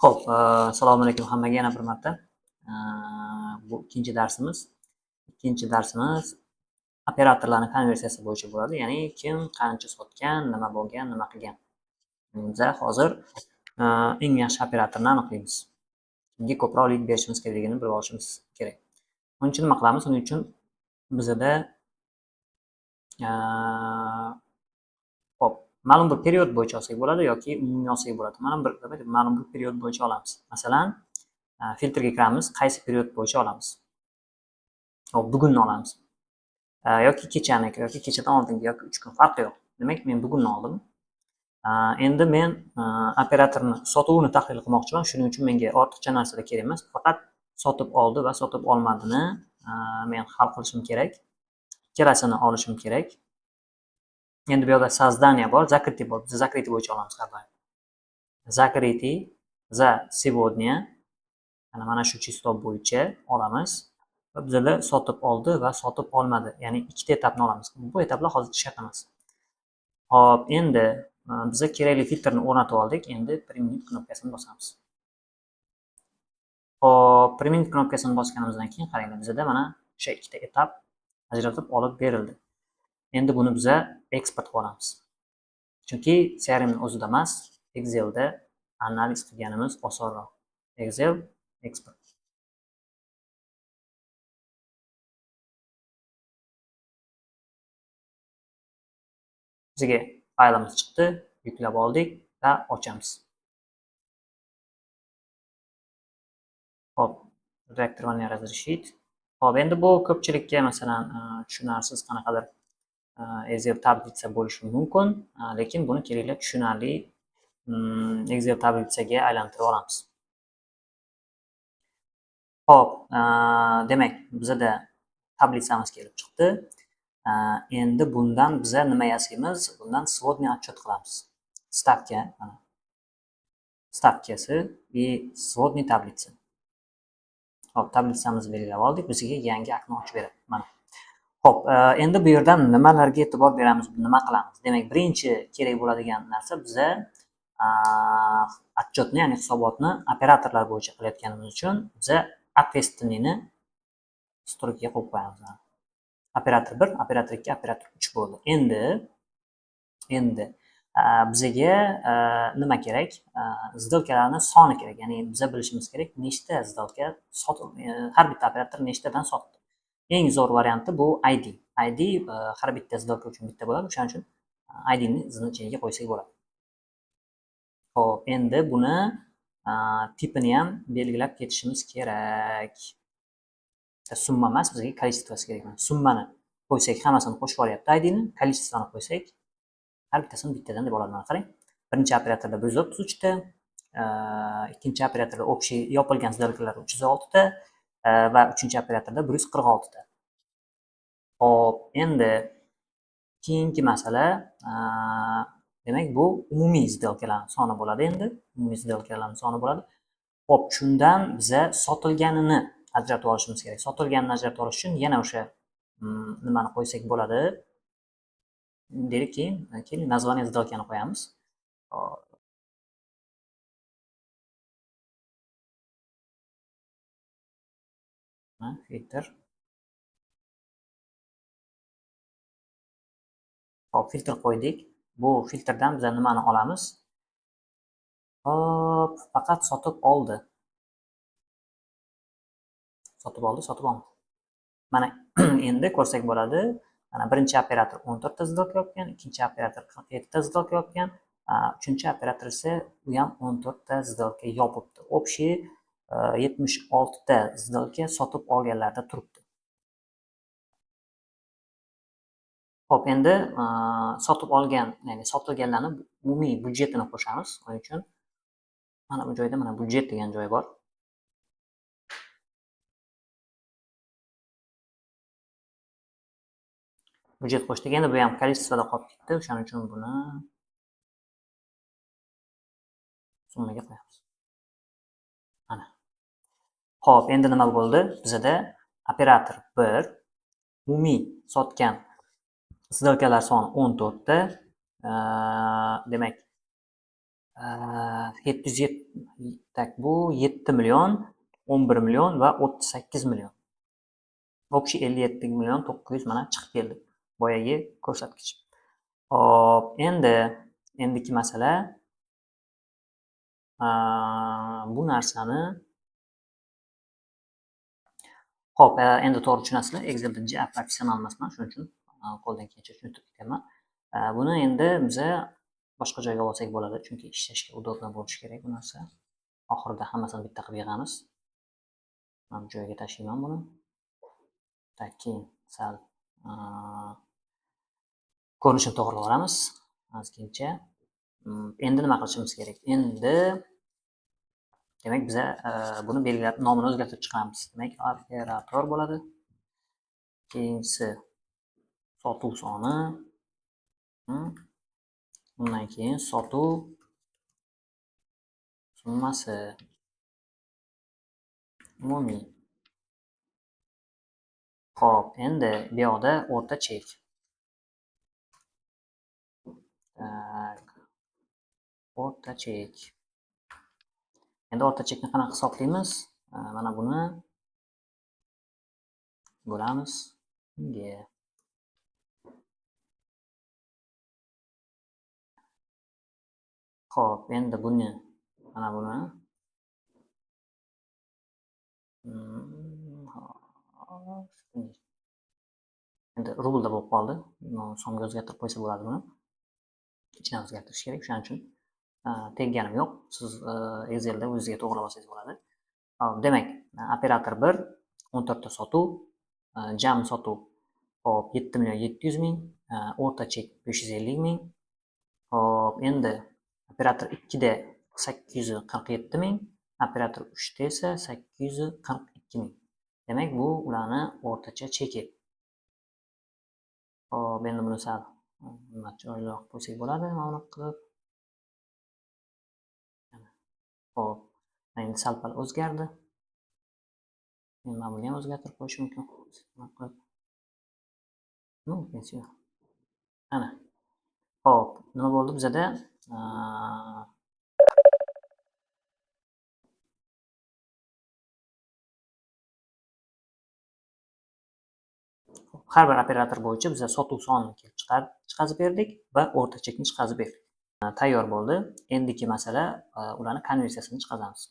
Xo'p, assalomu alaykum hammaga yana bir marta. Bu ikkinchi darsimiz. Ikkinchi darsimiz operatorlarning konversiyasi bo'yicha bo'ladi. Ya'ni kim qancha sotgan, nima bo'lgan, nima qilgan. Biza hozir eng yaxshi operatorni aniqlaymiz. Kimga ko'proq lead berishimiz kerakligini bilib olishimiz kerak. Uning uchun nima qilamiz? Uning uchun bizada xo'p, ma'lum bir period bo'yicha olsak bo'ladi yoki umumiy olsak bo'ladi. Ma'lum bir period bo'yicha olamiz. Masalan, filtrga kiramiz, qaysi period bo'yicha olamiz? Hop, bugunni olamiz. Yoki kechaniki, yoki kechadan oldingi, yoki 3 kun farqi yo'q. Demak, men bugunni oldim. Endi men operatorni sotuvini tahlil qilmoqchiman. Shuning uchun menga ortiqcha narsalar kerak emas. Faqat sotib oldi va sotib olmadini men hal qilishim kerak. Ikkalasini olishim kerak. Endi bu yerda создание bor, закрытие bor. Biz закрытие bo'yicha olamiz har doim. Закрытие за сегодня mana shu число bo'yicha olamiz. Va bizlar sotib oldi va sotib olmadi. Ya'ni ikkita etapni olamiz. Bu etaplar hozir shart emas. Hop, endi bizga kerakli filtrni o'rnatib oldik. Endi print knopkasini bosamiz. Hop, print knopkasini bosganimizdan keyin qaranglar, bizda mana o'sha ikkita etap ajratib olib berildi. Endi buni biza eksport qilib olamiz. Chunki CRM o'zida emas, Excelda analiz qilganimiz osonroq. Excel export. Bizga faylimiz chiqdi, yuklab oldik va ochamiz. Hop, reaktorni razрешить. Hop, endi bu ko'pchilikka masalan tushunarsiz qanaqadir Excel tablitsa bo'lishi mumkin, lekin buni kerakli tushunarli Excel tablitsaga aylantirib olamiz. Hop, demak, bizda tablitsamiz kelib chiqdi. Endi bundan biza nima yasaymiz? Bundan сводный отчет qilamiz. Stavka, mana. Stavkasi и сводный tablitsa. Hop, tablitsamizni belgilab oldik. Bizga yangi okno ochib beradi. Mana. Hop, endi bu yerdan nimalarga e'tibor beramiz, nima qilamiz? Demak, birinchi kerak bo'ladigan narsa biza отчетni, ya'ni hisobotni operatorlar bo'yicha qilayotganimiz uchun biza ответственныйni strokga qo'yib qo'yamiz. Operator 1, operator 2, operator 3 bo'ldi. Endi bizga nima kerak? Сделкаlarni soni kerak. Ya'ni biza bilishimiz kerak, nechta сделка har bitta operator nechtadan sotdi. Eng zo'r varianti bu ID. ID har bitta сделка uchun bitta bo'ladi. O'shaning uchun ID ni значениеga qo'ysak bo'ladi. Xo'p, endi buni tipini ham belgilab ketishimiz kerak. Summa emas, bizga количествоsi kerak. Summani qo'ysak, hammasini qo'shib olyapti ID ni, количествоni qo'ysak, har bittasini bittadan deb oladi. Mana qarang. Birinchi operatorda 133 ta, ikkinchi operatorda общий yopilgan сделкалар 306 ta va uchinchi operatorda 146 ta. Hop, endi keyingi masala, demak bu umumiy сделкаlarning soni bo'ladi endi. Umumiy сделкаlarning soni bo'ladi. Hop, shundan biza sotilganini ajratib olishimiz kerak. Sotilganini ajratib olish uchun yana o'sha nimani qo'ysak bo'ladi. Deylik, keyin название сделкani qo'yamiz. Filtr. Hop, filtr qo'ydik. Bu filtrdan biz nimani olamiz? Hop, faqat sotib oldi. Sotib oldi, sotib olmadi. Mana endi ko'rsak bo'ladi. Mana birinchi operator 14 ta сделка yopgan, ikkinchi operator 47 ta сделка yopgan, uchinchi operator esa u ham 14 ta сделка yopibdi. Общий 76 ta сделка sotib olganlarda turibdi. Hop, endi sotib olgan, ya'ni sotilganlarni umumiy budjetini qo'shamiz. Shuning uchun mana bu joyda mana budjet degan joy bor. Budjet qo'shdik. Endi bu ham количествоda qolib ketdi. O'shaning uchun buni summaga qo'yamiz. Mana. Xo'p, endi nima bo'ldi? Bizda operator 1 umumiy sotgan сделкалар soni 14 ta. Demak, bu 7 million, 11 million va 38 million. Общий 57 million 900 mana chiqib keldi. Boyagi ko'rsatkich. Hop, endiki masala bu narsani hop, endi to'g'ri tushunasizlar. Excelda professional emasman, shuning uchun qo'ldan kelgancha tushuntirib ketaman. Buni endi biza boshqa joyga olsak bo'ladi, chunki ishlashga удобно bo'lishi kerak bu narsa. Oxirida hammasini bitta qilib yig'amiz. Mana bu joyga tashlayman buni. Keyin sal ko'rinishini to'g'rilab olamiz ozgincha. Endi nima qilishimiz kerak? Endi demak biza buni belgilab nomini o'zgartirib chiqaramiz. Demak, operator bo'ladi. Keyinchisi sotuv soni. Undan keyin sotuv summasi. Umumiy. Xo'p, endi bu yoqda o'rta chek. O'rta chek. Endi o'rta chekni qanaqa hisoblaymiz? Mana buni bo'lamiz bunga. Xo'p, endi buni mana buni endi rublda bo'lib qoldi. So'mga o'zgartirib qo'ysa bo'ladi buni. Ichidan o'zgartirish kerak. Shuning uchun tegganim yo'q. Siz Excelda o'zingizga to'g'rilab olsangiz bo'ladi. Demak, operator 1 14 ta sotuv, jami sotuv hop 7 million 700 ming, o'rta chek 550 ming. Hop, endi operator 2 da 847 ming, operator 3 da esa 842 ming. Demak, bu ularni o'rtacha cheki. Hop, endi buni sal chiroyliroq qo'ysak bo'ladi, mana qilib. Hop, endi sal-pal o'zgardi. Mana buni ham o'zgartirib qo'yish mumkin. Ana. Hop, nima bo'ldi bizada? Har bir operator bo'yicha biz sotuv sonini chiqarib berdik va o'rta chekni chiqarib berdik. Tayyor bo'ldi. Endiki masala ularni konversiyasini chiqaramiz.